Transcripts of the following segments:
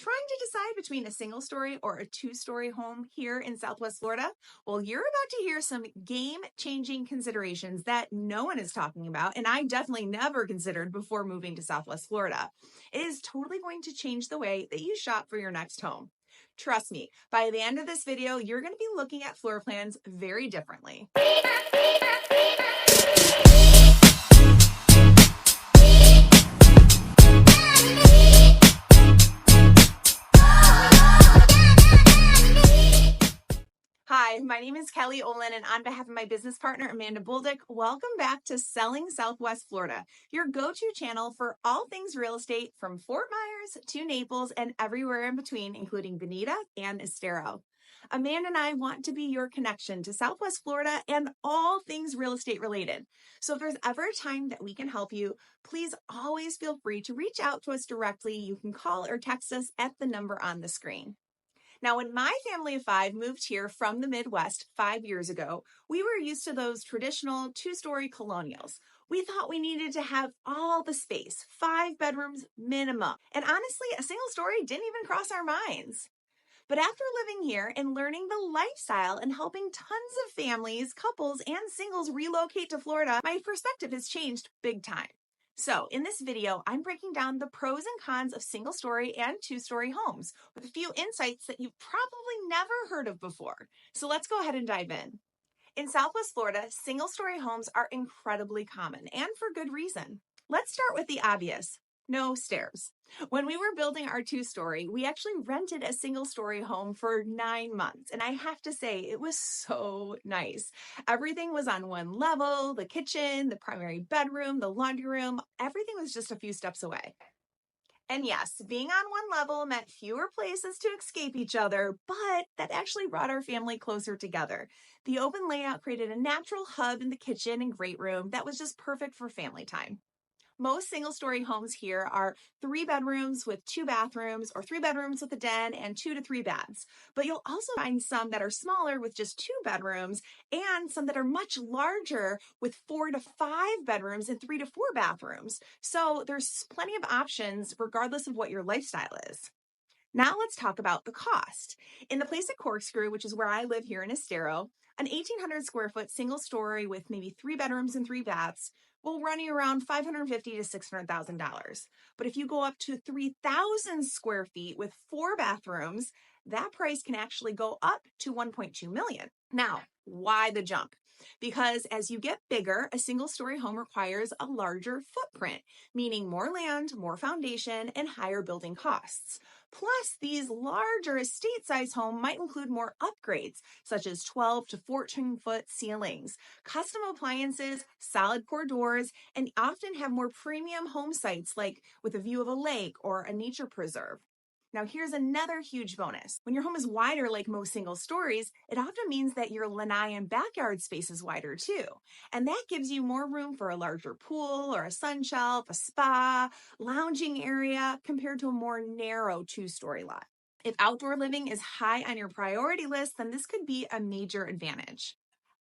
Trying to decide between a single story or a two-story home here in Southwest Florida? Well, you're about to hear some game-changing considerations that no one is talking about, and I definitely never considered before moving to Southwest Florida. It is totally going to change the way that you shop for your next home. Trust me, by the end of this video, you're going to be looking at floor plans very differently. Hi, my name is Kelly Olin, and on behalf of my business partner, Amanda Boldick, welcome back to Selling Southwest Florida, your go-to channel for all things real estate from Fort Myers to Naples and everywhere in between, including Bonita and Estero. Amanda and I want to be your connection to Southwest Florida and all things real estate related. So if there's ever a time that we can help you, please always feel free to reach out to us directly. You can call or text us at the number on the screen. Now, when my family of five moved here from the Midwest 5 years ago, we were used to those traditional two-story colonials. We thought we needed to have all the space, 5 bedrooms minimum. And honestly, a single story didn't even cross our minds. But after living here and learning the lifestyle and helping tons of families, couples, and singles relocate to Florida, my perspective has changed big time. So in this video, I'm breaking down the pros and cons of single-story and two-story homes with a few insights that you've probably never heard of before. So let's go ahead and dive in. In Southwest Florida, single-story homes are incredibly common, and for good reason. Let's start with the obvious. No stairs. When we were building our two-story, we actually rented a single-story home for 9 months, and I have to say, it was so nice. Everything was on one level, the kitchen, the primary bedroom, the laundry room, everything was just a few steps away. And yes, being on one level meant fewer places to escape each other, but that actually brought our family closer together. The open layout created a natural hub in the kitchen and great room that was just perfect for family time. Most single-story homes here are 3 bedrooms with 2 bathrooms or 3 bedrooms with a den and 2 to 3 baths. But you'll also find some that are smaller with just 2 bedrooms and some that are much larger with 4 to 5 bedrooms and 3 to 4 bathrooms. So there's plenty of options regardless of what your lifestyle is. Now let's talk about the cost. In the place at Corkscrew, which is where I live here in Estero, an 1,800 square foot single story with maybe 3 bedrooms and 3 baths will run you around $550,000 to $600,000. But if you go up to 3,000 square feet with 4 bathrooms, that price can actually go up to $1.2 million. Now, why the jump? Because as you get bigger, a single story home requires a larger footprint, meaning more land, more foundation, and higher building costs. Plus, these larger estate-size homes might include more upgrades, such as 12 to 14-foot ceilings, custom appliances, solid core doors, and often have more premium home sites like with a view of a lake or a nature preserve. Now, here's another huge bonus. When your home is wider, like most single stories, it often means that your lanai and backyard space is wider too. And that gives you more room for a larger pool or a sun shelf, a spa, lounging area compared to a more narrow 2-story lot. If outdoor living is high on your priority list, then this could be a major advantage.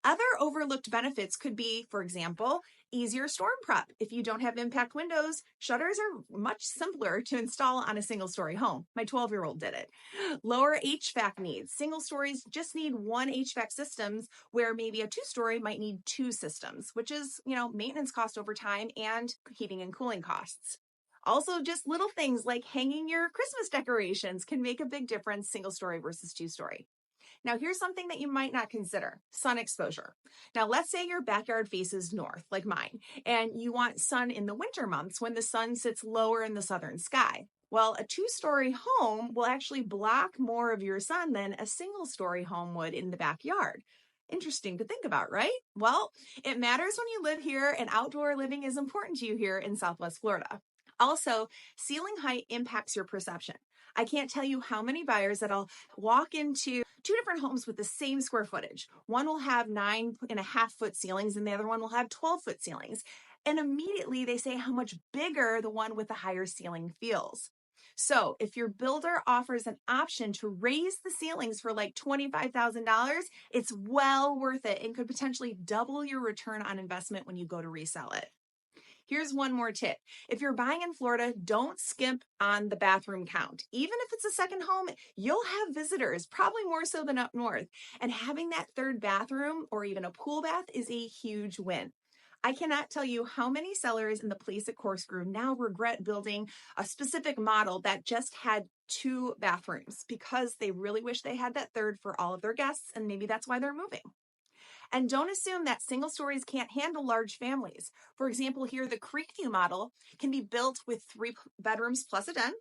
Other overlooked benefits could be, for example, easier storm prep. If you don't have impact windows, shutters are much simpler to install on a single-story home. My 12-year-old did it. Lower HVAC needs. Single stories just need one HVAC systems, where maybe a 2-story might need 2 systems, which is, maintenance cost over time and heating and cooling costs. Also, just little things like hanging your Christmas decorations can make a big difference, single-story versus 2-story. Now, here's something that you might not consider: sun exposure. Now, let's say your backyard faces north, like mine, and you want sun in the winter months when the sun sits lower in the southern sky. Well, a 2-story home will actually block more of your sun than a single-story home would in the backyard. Interesting to think about, right? Well, it matters when you live here, and outdoor living is important to you here in Southwest Florida. Also, ceiling height impacts your perception. I can't tell you how many buyers that I'll walk into 2 different homes with the same square footage. One will have 9.5-foot ceilings and the other one will have 12-foot ceilings. And immediately they say how much bigger the one with the higher ceiling feels. So if your builder offers an option to raise the ceilings for like $25,000, it's well worth it and could potentially double your return on investment when you go to resell it. Here's one more tip. If you're buying in Florida, don't skimp on the bathroom count. Even if it's a second home, you'll have visitors, probably more so than up north. And having that third bathroom or even a pool bath is a huge win. I cannot tell you how many sellers in the place at Corkscrew now regret building a specific model that just had 2 bathrooms because they really wish they had that third for all of their guests, and maybe that's why they're moving. And don't assume that single stories can't handle large families. For example, here, the Creekview model can be built with 3 bedrooms plus a den,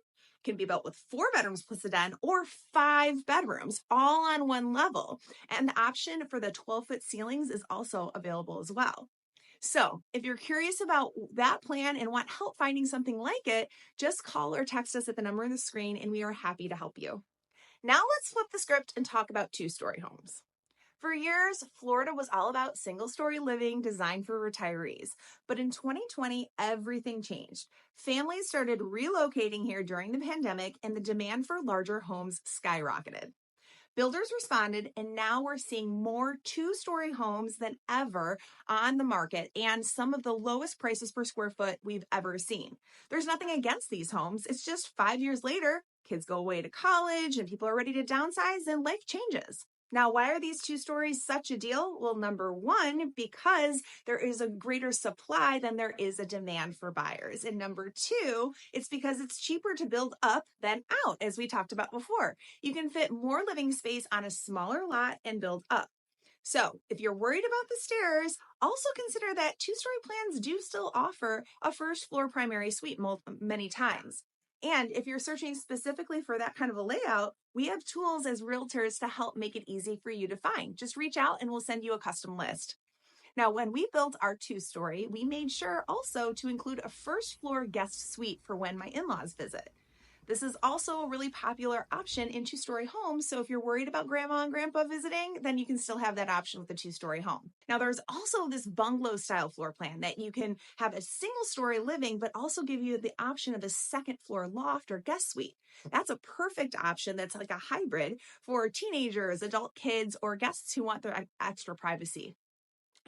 can be built with 4 bedrooms plus a den, or 5 bedrooms, all on one level. And the option for the 12-foot ceilings is also available as well. So if you're curious about that plan and want help finding something like it, just call or text us at the number on the screen and we are happy to help you. Now let's flip the script and talk about 2-story homes. For years, Florida was all about single-story living designed for retirees. But in 2020, everything changed. Families started relocating here during the pandemic, and the demand for larger homes skyrocketed. Builders responded, and now we're seeing more 2-story homes than ever on the market and some of the lowest prices per square foot we've ever seen. There's nothing against these homes. It's just 5 years later, kids go away to college and people are ready to downsize and life changes. Now, why are these 2 stories such a deal? Well, number one, because there is a greater supply than there is a demand for buyers. And number two, it's because it's cheaper to build up than out, as we talked about before. You can fit more living space on a smaller lot and build up. So if you're worried about the stairs, also consider that 2-story plans do still offer a first floor primary suite many times. And if you're searching specifically for that kind of a layout, we have tools as realtors to help make it easy for you to find. Just reach out and we'll send you a custom list. Now, when we built our 2-story, we made sure also to include a first floor guest suite for when my in-laws visit. This is also a really popular option in 2-story homes. So if you're worried about grandma and grandpa visiting, then you can still have that option with a 2-story home. Now, there's also this bungalow style floor plan that you can have a single story living, but also give you the option of a second floor loft or guest suite. That's a perfect option that's like a hybrid for teenagers, adult kids, or guests who want their extra privacy.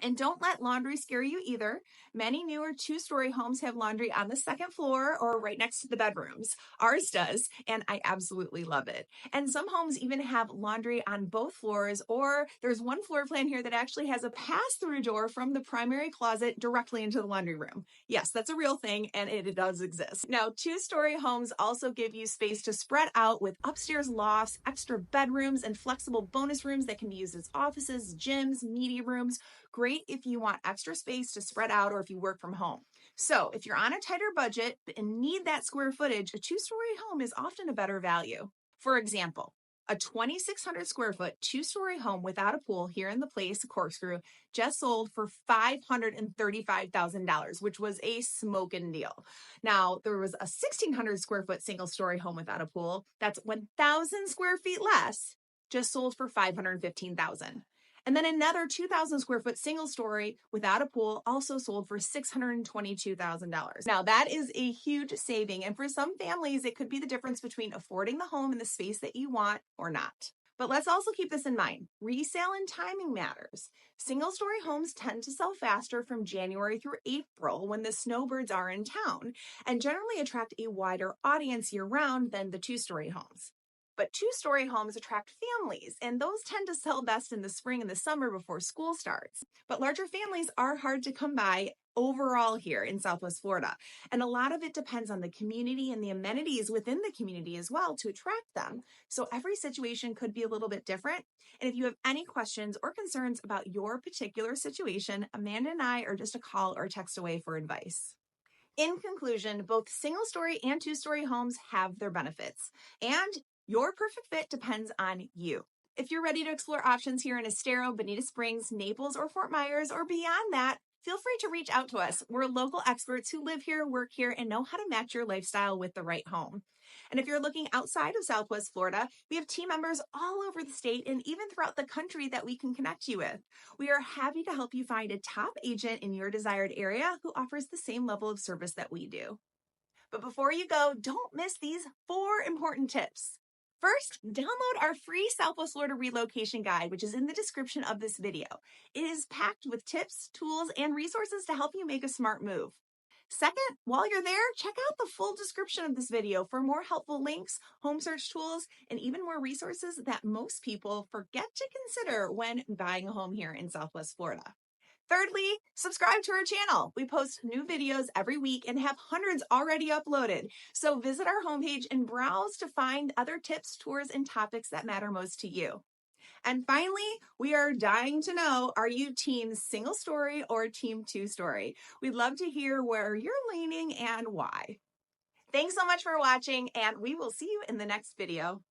And don't let laundry scare you either. Many newer 2-story homes have laundry on the second floor or right next to the bedrooms. Ours does, and I absolutely love it. And some homes even have laundry on both floors, or there's one floor plan here that actually has a pass-through door from the primary closet directly into the laundry room. Yes, that's a real thing, and it does exist. Now, 2-story homes also give you space to spread out with upstairs lofts, extra bedrooms, and flexible bonus rooms that can be used as offices, gyms, media rooms. Great if you want extra space to spread out or if you work from home. So if you're on a tighter budget and need that square footage, a 2-story home is often a better value. For example, a 2,600 square foot 2-story home without a pool here in the place, Corkscrew, just sold for $535,000, which was a smoking deal. Now, there was a 1,600 square foot single story home without a pool. That's 1,000 square feet less, just sold for $515,000. And then another 2,000 square foot single story without a pool also sold for $622,000. Now that is a huge saving. And for some families, it could be the difference between affording the home and the space that you want or not. But let's also keep this in mind. Resale and timing matters. Single story homes tend to sell faster from January through April when the snowbirds are in town and generally attract a wider audience year round than the 2-story homes. But 2-story homes attract families, and those tend to sell best in the spring and the summer before school starts. But larger families are hard to come by overall here in Southwest Florida. And a lot of it depends on the community and the amenities within the community as well to attract them. So every situation could be a little bit different. And if you have any questions or concerns about your particular situation, Amanda and I are just a call or text away for advice. In conclusion, both single-story and 2-story homes have their benefits, and your perfect fit depends on you. If you're ready to explore options here in Estero, Bonita Springs, Naples, or Fort Myers, or beyond that, feel free to reach out to us. We're local experts who live here, work here, and know how to match your lifestyle with the right home. And if you're looking outside of Southwest Florida, we have team members all over the state and even throughout the country that we can connect you with. We are happy to help you find a top agent in your desired area who offers the same level of service that we do. But before you go, don't miss these 4 important tips. First, download our free Southwest Florida relocation guide, which is in the description of this video. It is packed with tips, tools, and resources to help you make a smart move. Second, while you're there, check out the full description of this video for more helpful links, home search tools, and even more resources that most people forget to consider when buying a home here in Southwest Florida. Thirdly, subscribe to our channel. We post new videos every week and have hundreds already uploaded. So visit our homepage and browse to find other tips, tours, and topics that matter most to you. And finally, we are dying to know, are you team single story or team 2-story? We'd love to hear where you're leaning and why. Thanks so much for watching, and we will see you in the next video.